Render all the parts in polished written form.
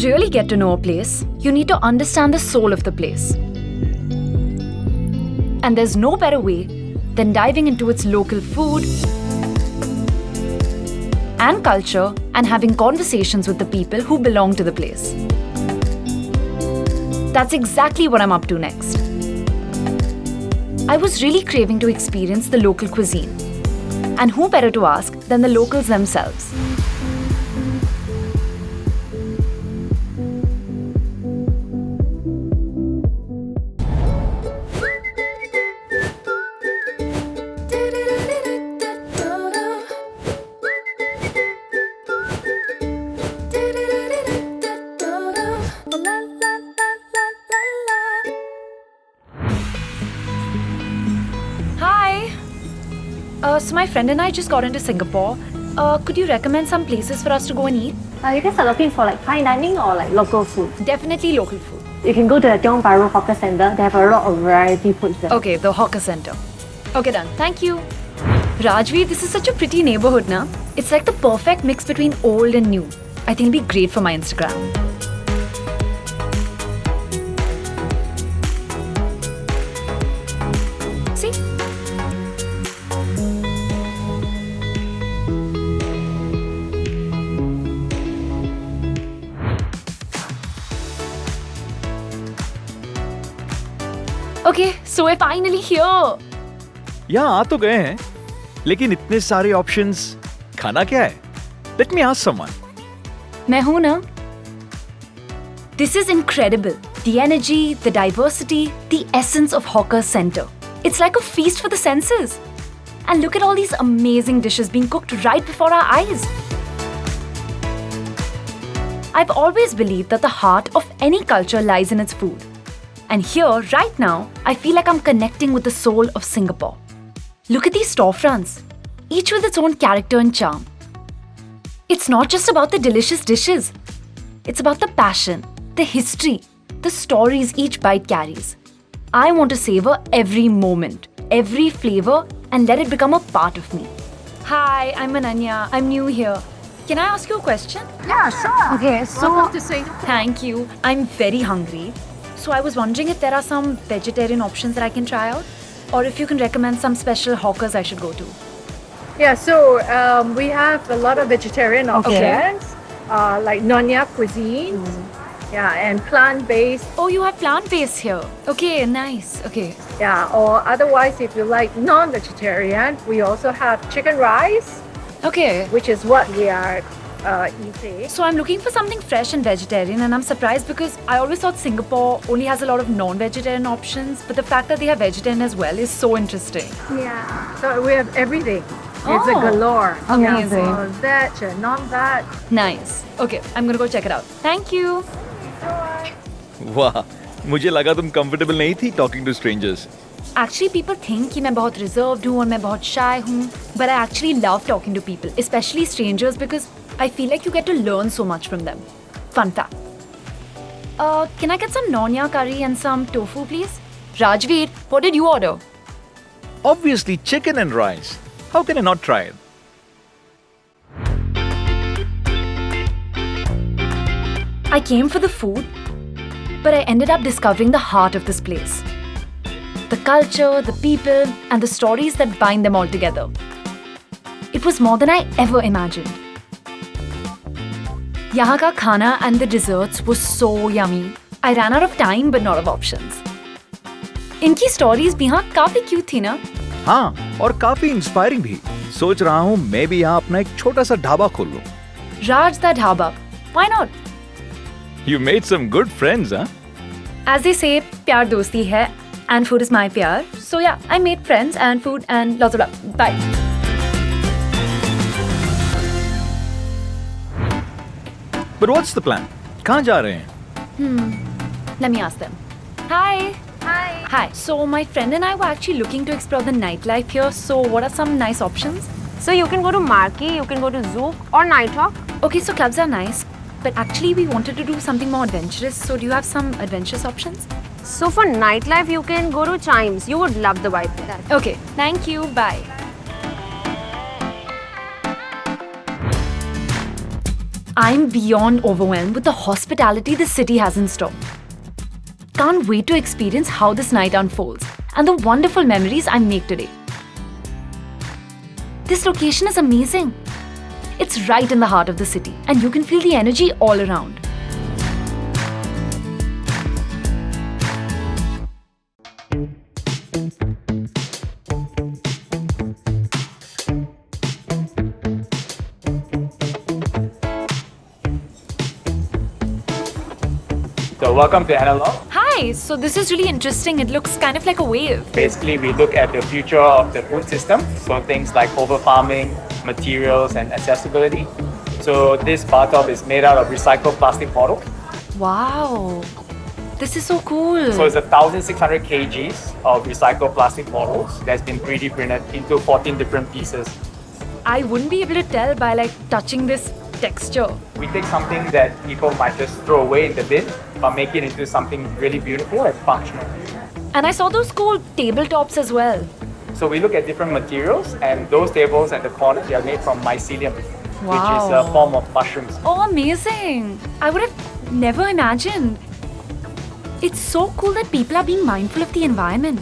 really get to know a place, you need to understand the soul of the place. And there's no better way than diving into its local food and culture and having conversations with the people who belong to the place. That's exactly what I'm up to next. I was really craving to experience the local cuisine. And who better to ask than the locals themselves? So my friend and I just got into Singapore. Could you recommend some places for us to go and eat? You guys are looking for like fine dining or like local food? Definitely local food. You can go to the Tiong Bahru Hawker Centre. They have a lot of variety foods there. Okay, the hawker center. Okay, done. Thank you. Rajveer, this is such a pretty neighborhood, na? It's like the perfect mix between old and new. I think it'll be great for my Instagram. See? Okay, so we're finally here. यहाँ आ तो गए हैं, लेकिन इतने सारे options, खाना क्या है? Let me ask someone. मैं हूं ना? This is incredible. The energy, the diversity, the essence of Hawker Center. It's like a feast for the senses. And look at all these amazing dishes being cooked right before our eyes. I've always believed that the heart of any culture lies in its food. And here, right now, I feel like I'm connecting with the soul of Singapore. Look at these storefronts, each with its own character and charm. It's not just about the delicious dishes. It's about the passion, the history, the stories each bite carries. I want to savor every moment, every flavor, and let it become a part of me. Hi, I'm Ananya. I'm new here. Can I ask you a question? Yeah, sure. Okay, so Welcome to Singapore. Thank you. I'm very hungry. So I was wondering if there are some vegetarian options that I can try out, or if you can recommend some special hawkers I should go to. Yeah, so we have a lot of vegetarian options, like Nanya cuisines, yeah, and plant-based. Oh, you have plant-based here. Okay, nice. Okay. Yeah, or otherwise, if you like non-vegetarian, we also have chicken rice, Okay. which is what we are eating. So I'm looking for something fresh and vegetarian, and I'm surprised because I always thought Singapore only has a lot of non-vegetarian options, but the fact that they have vegetarian as well is so interesting. Yeah, so we have everything. It's a Oh, galore. amazing. Yeah, so veg and non-veg. Nice. Okay, I'm gonna go check it out. Thank you. वाह, मुझे लगा तुम comfortable नहीं थी talking to strangers. Actually, people think कि मैं बहुत reserved हूँ और मैं बहुत shy हूँ, but I actually love talking to people, especially strangers, because I feel like you get to learn so much from them. Fun fact. Can I get some nonya curry and some tofu, please? Rajveer, what did you order? Obviously chicken and rice. How can I not try it? I came for the food, but I ended up discovering the heart of this place. The culture, the people, and the stories that bind them all together. It was more than I ever imagined. यहाँ का खाना and the desserts were so yummy. I ran out of time but not of options. इनकी stories भी यहाँ काफी cute थी ना? हाँ, और काफी इंस्पायरिंग भी. सोच रहा हूँ मैं भी यहाँ अपना एक छोटा सा ढाबा खोल लूँ. Raj the dhaba. Why not? You made some good friends, huh? As they say, प्यार दोस्ती है and food is my pyar. So yeah, I made friends and food and lots of love. Bye. But what's the plan? कहाँ जा रहे हैं? Let me ask them. Hi. Hi. Hi. So my friend and I were actually looking to explore the nightlife here. So what are some nice options? So you can go to Marquee, you can go to Zouk or Nighthawk. Okay, so clubs are nice. But actually we wanted to do something more adventurous. So do you have some adventurous options? So for nightlife, you can go to Chimes. You would love the vibe there. Okay. Thank you. Bye. I'm beyond overwhelmed with the hospitality the city has in store. Can't wait to experience how this night unfolds and the wonderful memories I make today. This location is amazing. It's right in the heart of the city and you can feel the energy all around. So welcome to Analog. Hi, so this is really interesting. It looks kind of like a wave. Basically, we look at the future of the food system. So things like over farming, materials, and accessibility. So this bar top is made out of recycled plastic bottles. Wow, this is so cool. So it's 1,600 kgs of recycled plastic bottles that's been 3D printed into 14 different pieces. I wouldn't be able to tell by like touching this texture. We take something that people might just throw away in the bin, but make it into something really beautiful and functional. And I saw those cool tabletops as well. So we look at different materials, and those tables at the corner, they are made from mycelium, which is a form of mushrooms. Oh, amazing. I would have never imagined. It's so cool that people are being mindful of the environment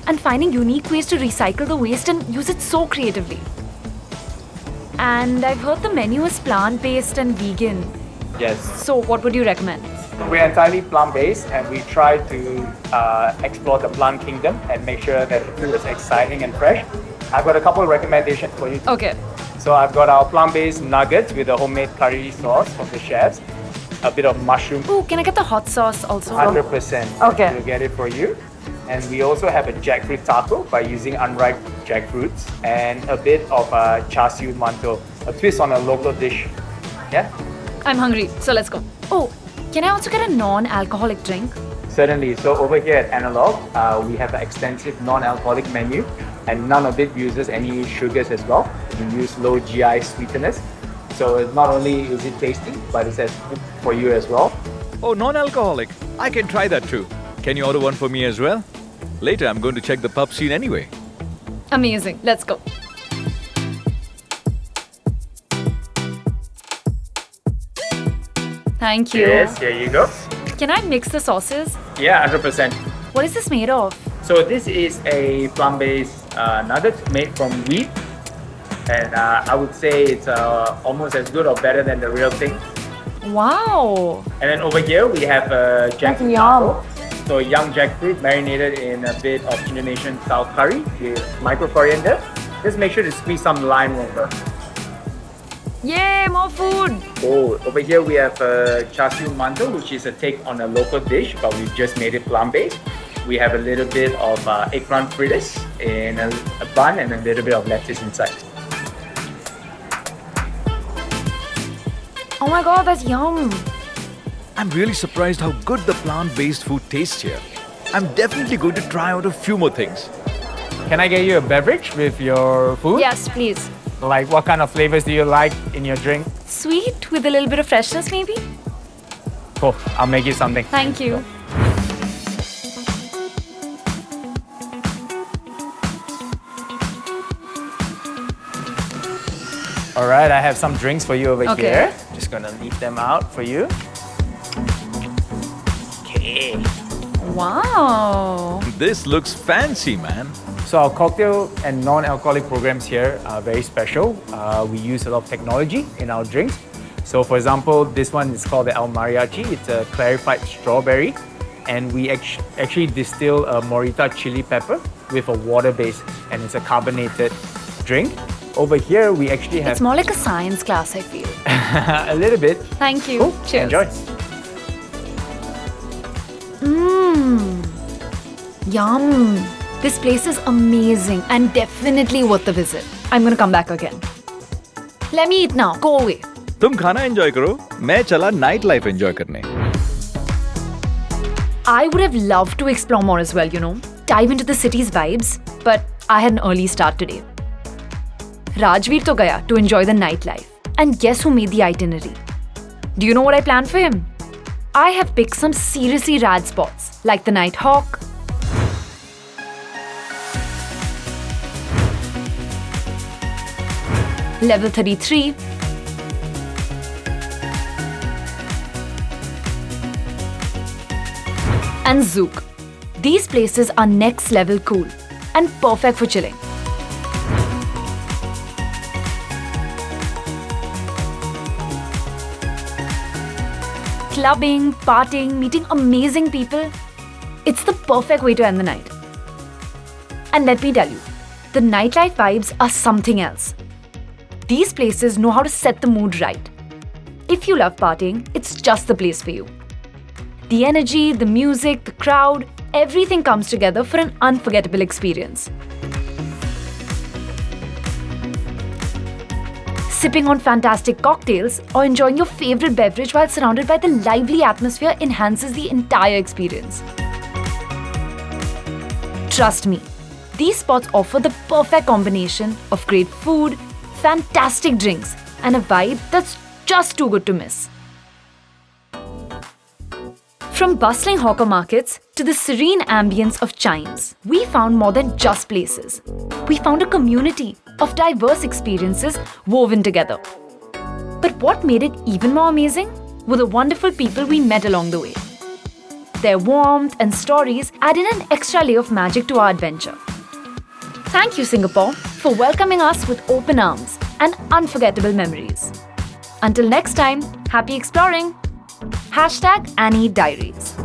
and finding unique ways to recycle the waste and use it so creatively. And I've heard the menu is plant-based and vegan. Yes. So what would you recommend? We're entirely plant-based, and we try to explore the plant kingdom and make sure that the food is exciting and fresh. I've got a couple of recommendations for you. Okay. So I've got our plant-based nuggets with a homemade curry sauce from the chefs, a bit of mushroom, Oh, can I get the hot sauce also? 100%. Okay. We'll get it for you. And we also have a jackfruit taco by using unripe jackfruits and a bit of char siu mantou, a twist on a local dish. Yeah? I'm hungry, so let's go. Oh, can I also get a non-alcoholic drink? Certainly. So over here at Analog, we have an extensive non-alcoholic menu, and none of it uses any sugars as well. We use low GI sweeteners. So it's not only is it tasty, but it's as good for you as well. Oh, non-alcoholic. I can try that too. Can you order one for me as well? Later, I'm going to check the pub scene anyway. Amazing, let's go. Thank you. Yes, here you go. Can I mix the sauces? Yeah, 100%. What is this made of? So this is a plant-based nugget made from wheat, and I would say it's almost as good or better than the real thing. Wow. And then over here we have jackfruit taco. So young jackfruit marinated in a bit of Indonesian style curry with micro coriander. Just make sure to squeeze some lime over. Yay, more food. Oh, over here we have char siu mantou, which is a take on a local dish, but we've just made it plant-based. We have a little bit of eggplant fritters in a bun and a little bit of lettuce inside. Oh my god, that's yum. I'm really surprised how good the plant-based food tastes here. I'm definitely going to try out a few more things. Can I get you a beverage with your food? Yes, please. Like what kind of flavors do you like in your drink? Sweet with a little bit of freshness maybe? Cool, I'll make you something. Thank you. All right, I have some drinks for you over Okay. here. Just gonna leave them out for you. Okay. Wow. This looks fancy, man. So our cocktail and non-alcoholic programs here are very special. We use a lot of technology in our drinks. So for example, this one is called the El Mariachi. It's a clarified strawberry. And we actually distill a morita chili pepper with a water base, and it's a carbonated drink. Over here, we actually have It's more like a science class, I feel. a little bit. Thank you. Cool. Cheers. Enjoy. Yum. This place is amazing and definitely worth the visit. I'm gonna come back again. Let me eat now. Go away. तुम खाना enjoy करो, मैं चला night life enjoy करने. I would have loved to explore more as well, you know. Dive into the city's vibes, but I had an early start today. Rajveer to gaya to enjoy the nightlife. And guess who made the itinerary? Do you know what I planned for him? I have picked some seriously rad spots, like the Night Hawk, Level 33, and Zouk. These places are next level cool and perfect for chilling. Clubbing, partying, meeting amazing people. It's the perfect way to end the night. And let me tell you, the nightlife vibes are something else. These places know how to set the mood right. If you love partying, it's just the place for you. The energy, the music, the crowd, everything comes together for an unforgettable experience. Sipping on fantastic cocktails or enjoying your favorite beverage while surrounded by the lively atmosphere enhances the entire experience. Trust me, these spots offer the perfect combination of great food, fantastic drinks, and a vibe that's just too good to miss. From bustling hawker markets to the serene ambience of chimes, we found more than just places. We found a community of diverse experiences woven together. But what made it even more amazing were the wonderful people we met along the way. Their warmth and stories added an extra layer of magic to our adventure. Thank you, Singapore, for welcoming us with open arms and unforgettable memories. Until next time, happy exploring! #Annie Diaries.